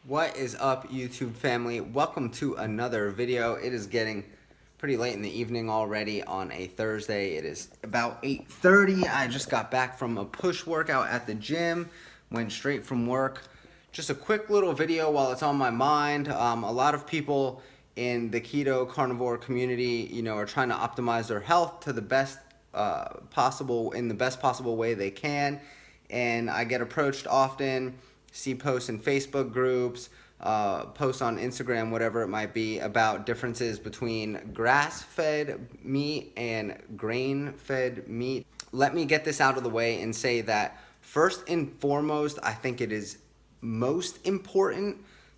What is up, YouTube family? Welcome to another video. It is getting pretty late in the evening already on a Thursday. It is about 8:30. I just got back from a push workout at the gym, went straight from work. Just a quick little video while it's on my mind. A lot of people in the keto carnivore community, are trying to optimize their health to the best in the best possible way they can. And I get approached often, see posts in Facebook groups, posts on Instagram, whatever it might be, about differences between grass-fed meat and grain-fed meat. Let me get this out of the way and say that first and foremost, I think it is most important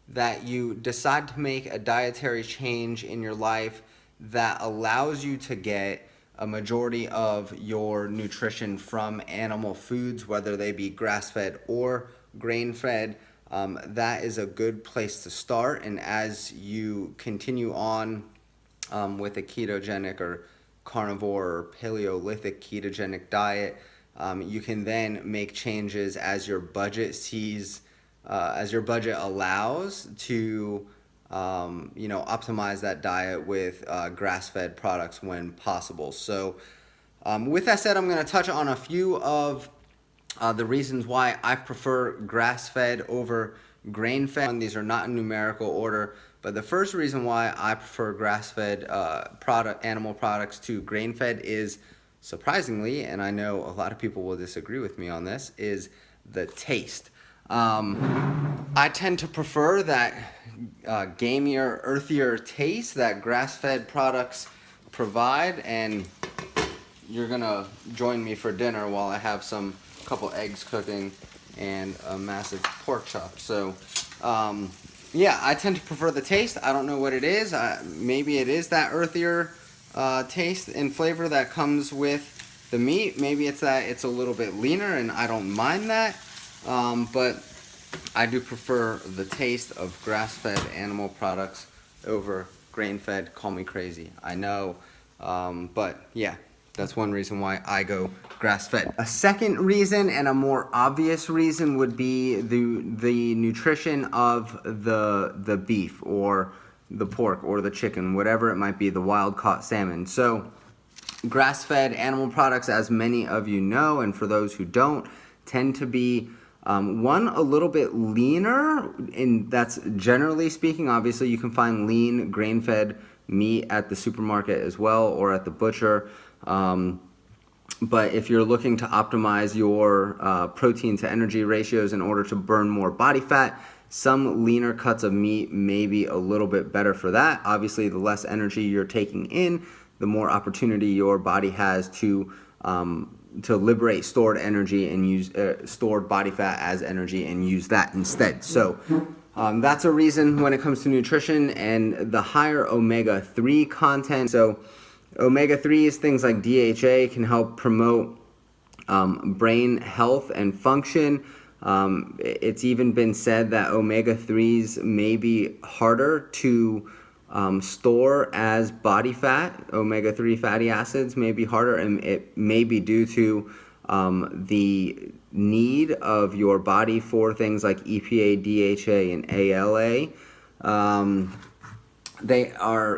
that you decide to make a dietary change in your life that allows you to get a majority of your nutrition from animal foods, whether they be grass-fed or grain-fed. That is a good place to start. And as you continue on with a ketogenic or carnivore or Paleolithic ketogenic diet, you can then make changes as your budget allows to optimize that diet with grass-fed products when possible. So with that said, I'm going to touch on a few of the reasons why I prefer grass-fed over grain-fed. These are not in numerical order, but the first reason why I prefer grass-fed animal products to grain-fed is, surprisingly, and I know a lot of people will disagree with me on this, is the taste. I tend to prefer that gamier, earthier taste that grass-fed products provide, and you're gonna join me for dinner while I have couple eggs cooking and a massive pork chop. So yeah, I tend to prefer the taste. I don't know what it is. Maybe it is that earthier taste and flavor that comes with the meat. Maybe it's that it's a little bit leaner and I don't mind that. But I do prefer the taste of grass-fed animal products over grain-fed. Call me crazy, I know. But yeah, that's one reason why I go grass-fed. A second reason, and a more obvious reason, would be the nutrition of the beef or the pork or the chicken, whatever it might be, the wild-caught salmon. So grass-fed animal products, as many of you know, and for those who don't, tend to be a little bit leaner, and that's generally speaking. Obviously, you can find lean grain-fed meat at the supermarket as well, or at the butcher. But if you're looking to optimize your protein to energy ratios in order to burn more body fat, some leaner cuts of meat may be a little bit better for that. Obviously, the less energy you're taking in, the more opportunity your body has to liberate stored energy and use stored body fat as energy and use that instead. So that's a reason when it comes to nutrition and the higher omega-3 content. So omega-3s, things like DHA, can help promote brain health and function. It's even been said that omega-3s may be harder to store as body fat. Omega-3 fatty acids may be harder, and it may be due to the need of your body for things like EPA, DHA, and ALA.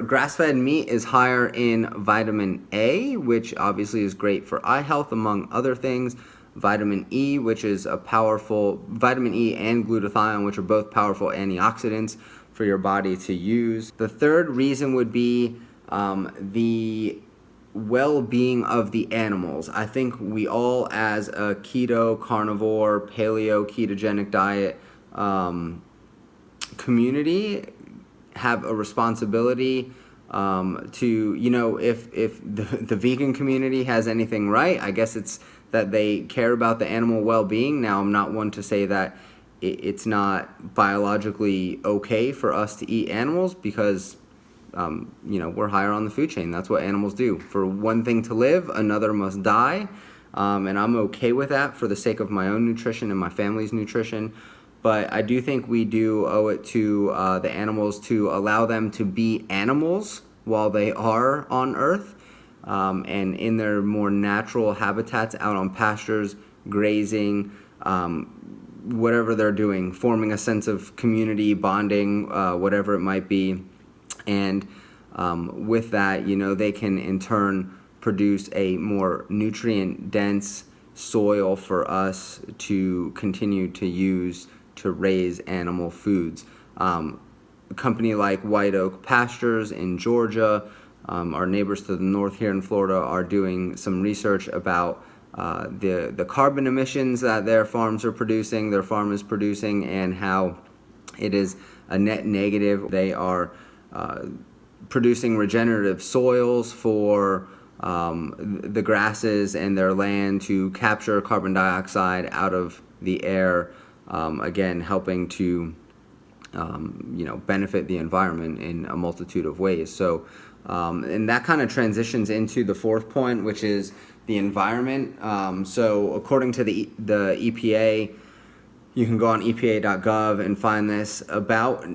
Grass-fed meat is higher in vitamin A, which obviously is great for eye health, among other things. Vitamin E, which is vitamin E and glutathione, which are both powerful antioxidants for your body to use. The third reason would be the well-being of the animals. I think we all, as a keto, carnivore, paleo, ketogenic diet community, have a responsibility to, if the vegan community has anything right, I guess it's that they care about the animal well-being. Now, I'm not one to say that it's not biologically okay for us to eat animals, because we're higher on the food chain. That's what animals do. For one thing to live, another must die, and I'm okay with that for the sake of my own nutrition and my family's nutrition. But I do think we do owe it to the animals to allow them to be animals while they are on Earth, and in their more natural habitats, out on pastures, grazing, whatever they're doing, forming a sense of community, bonding, whatever it might be. And with that, they can in turn produce a more nutrient-dense soil for us to continue to use to raise animal foods. A company like White Oak Pastures in Georgia, our neighbors to the north here in Florida, are doing some research about the carbon emissions that their farm is producing, and how it is a net negative. They are producing regenerative soils for the grasses and their land to capture carbon dioxide out of the air, again helping to benefit the environment in a multitude of ways. So and that kind of transitions into the fourth point, which is the environment. So according to the EPA, you can go on EPA.gov and find this, about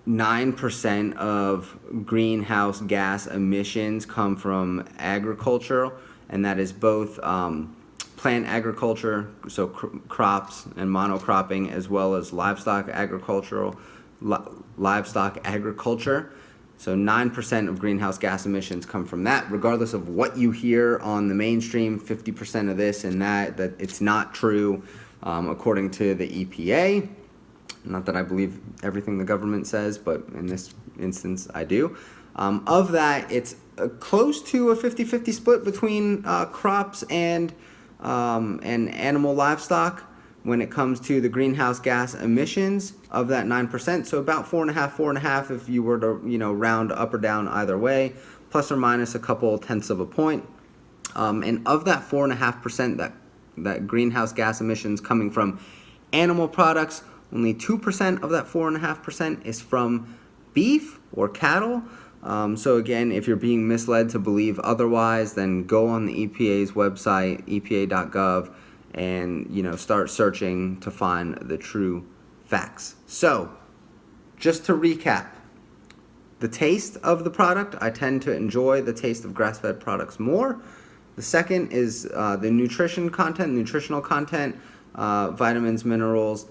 9% of greenhouse gas emissions come from agriculture, and that is both plant agriculture, so crops and monocropping, as well as livestock agriculture. So 9% of greenhouse gas emissions come from that. Regardless of what you hear on the mainstream, 50% of this and that it's not true, according to the EPA. Not that I believe everything the government says, but in this instance I do. Of that, it's close to a 50-50 split between crops and animal livestock when it comes to the greenhouse gas emissions of that 9%. So about 4.5 if you were to round up or down either way, plus or minus a couple tenths of a point. And of that 4.5% that greenhouse gas emissions coming from animal products, only 2% of that 4.5% is from beef or cattle. So again, if you're being misled to believe otherwise, then go on the EPA's website, EPA.gov, and start searching to find the true facts. So just to recap, the taste of the product, I tend to enjoy the taste of grass-fed products more. The second is the nutritional content, vitamins, minerals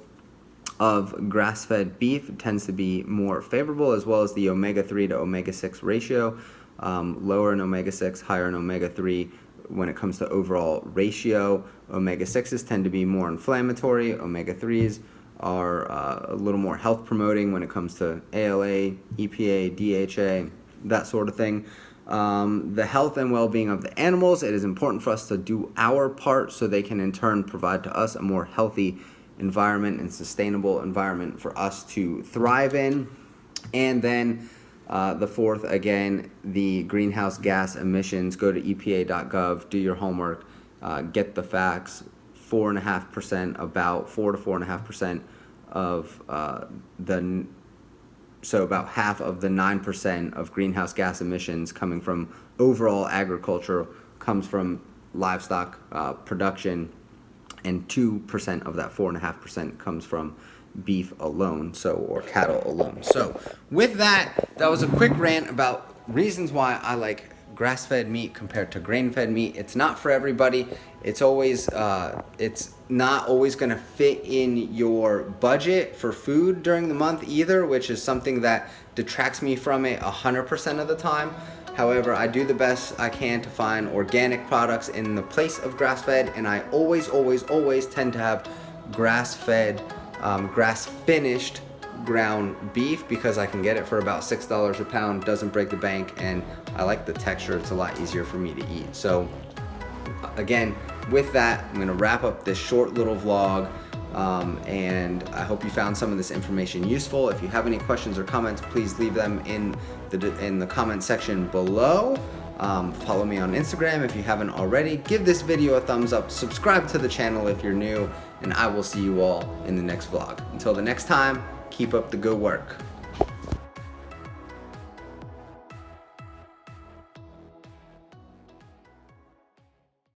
of grass-fed beef tends to be more favorable, as well as the omega-3 to omega-6 ratio, lower in omega-6, higher in omega-3 when it comes to overall ratio. Omega-6s tend to be more inflammatory. Omega-3s are a little more health promoting when it comes to ALA, EPA, DHA, that sort of thing. The health and well-being of the animals, it is important for us to do our part so they can in turn provide to us a more healthy environment and sustainable environment for us to thrive in. And then the fourth, again, the greenhouse gas emissions. Go to EPA.gov, do your homework, get the facts. 4.5%, about 4 to 4.5% of so about half of the 9% of greenhouse gas emissions coming from overall agriculture comes from livestock production, and 2% of that 4.5% comes from beef alone, or cattle alone. So with that was a quick rant about reasons why I like grass-fed meat compared to grain-fed meat. It's not for everybody. It's not always going to fit in your budget for food during the month either, which is something that detracts me from it 100% of the time. However, I do the best I can to find organic products in the place of grass-fed, and I always tend to have grass-fed, grass-finished ground beef because I can get it for about $6 a pound, doesn't break the bank, and I like the texture. It's a lot easier for me to eat. So again, with that, I'm gonna wrap up this short little vlog, and I hope you found some of this information useful. If you have any questions or comments, please leave them in the comment section below. Follow me on Instagram if you haven't already. Give this video a thumbs up, subscribe to the channel if you're new, and I will see you all in the next vlog. Until the next time, keep up the good work.